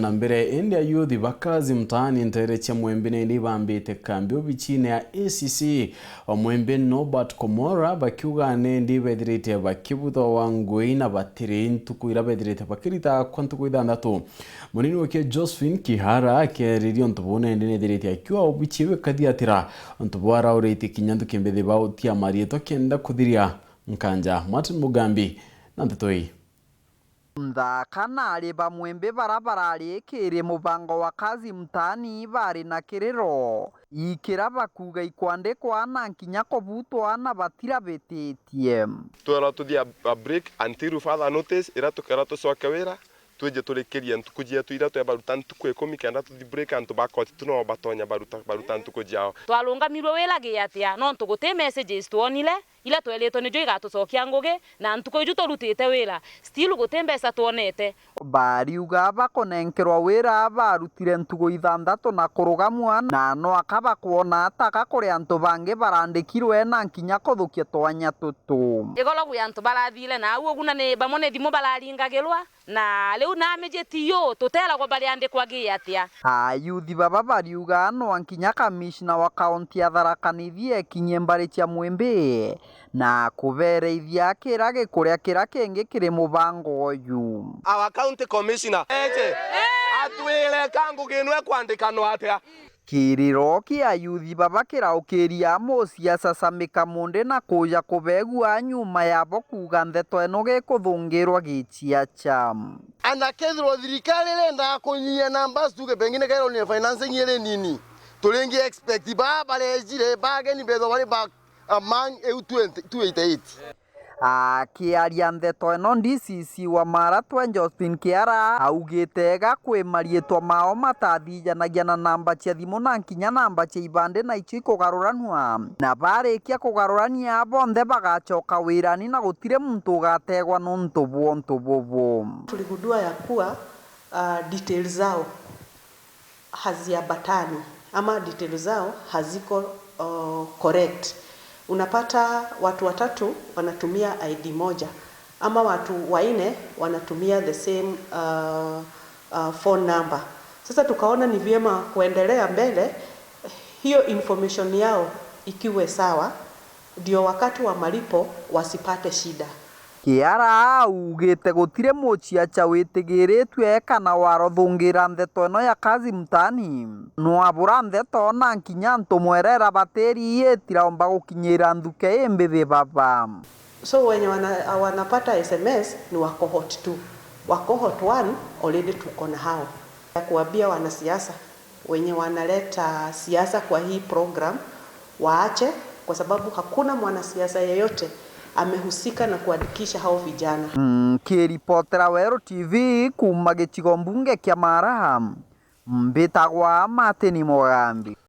na mbere India youth bakazi mtaani nterecha mwembene ndi bambite kambi obichine ya ACC omwembe Norbert Komora bakiuga ndi bethirite bakibutho wangui na batiri ntukuira bethirite bakirita kwantuku ithandatu munini wake Josephine Kihara keririyo ntubone ndi nethirite akiwa obichiwe kathiatira ntubwara urite kinyandu kimbethe bautia marieto kenda kuthiria nkanja Martin Mugambi na ntetoi Ndakana ali bamwembe barabarari kiri mubango wa kazi mtaani bari na kiriro ikira bakuga ikwandikwa na nkinya kobutwa na batira betetie twara tuthia a break until further notice ira tukara tucoke wira tweje turekeria ntukujia tuira twebaruta ntuku 10 kenda tuthi break antu bakoti tuno batonya baruta ntukujao twalungamirwe wira giatia no ntugute messages tuonile ila tweleto nijo igatucokia ngugi na ntuko iju turutite wira still gute mbeca tuonete bariuga bakonenkerwa wira barutire ntugo ithandatu na kurugamwa na no akaba kuona ataka kuri antu bange barandikirwe na nkinya kuthukia twanya tutu igolo gwa antu barathile na au oguna ne bamone thimo bararingagirwa na leu na mejetiyo tutela kwa bariandikwa giatia ayuthi baba bariuga no nkinya kamishna wa kaunti ya Tharaka Nithi kinye mbari cia mwembe na kubereithia kirage kuria kirake kiri mubango uyu our county commissioner atwire kangu ginwe kwandikano atia kiriro kia yuthi baba kiraukiria mosiasa Samika Munde na kuja kubegua nyuma yabo kuga ndeto eno gikuthungirwa gichiacha anakethirwo thirikari renda kunyia numbers tuge pengine kairo ni financing ile nini tulingi expect baba lejire bageni bezo bali ba among 2028 akiaria ndeto eno DCC wa Maratwa Josephine Kihara augitega kwi marietwa mao matathijanagia na namba cia thimu na nkinya namba cia ibande na icio ikugaruranwa na barikia kugarurania bonthe bagacoka wirani na gutire muntu ugategwa no ntubu tuligundua ya kuwa details zao haziambatani ama details zao haziko correct. Unapata watu watatu wanatumia ID moja ama watu waine wanatumia the same phone number. Sasa tukaona ni vyema kuendelea mbele hiyo information yao ikiwe sawa ndio wakati wa malipo wasipate shida. Kihara augite gutire muchiacha witigiritwe kana warothungira ndeto eno ya kazi mtaani no abura ndeto na nkinya ntumwerera bateri yetira omba gukinyira nduke imbithi baba so wenye wanapata SMS ni wa cohort 2 wa cohort 1 already tuko na hao ya kuambia wanasiasa wenye wanaleta siasa kwa hii program waache kwa sababu hakuna mwanasiasa yeyote amehusika na kuandikisha hao vijana. Kiripotera Wero TV kuma gicigo mbunge kia Maraha mbitagwa Martin Mugambi.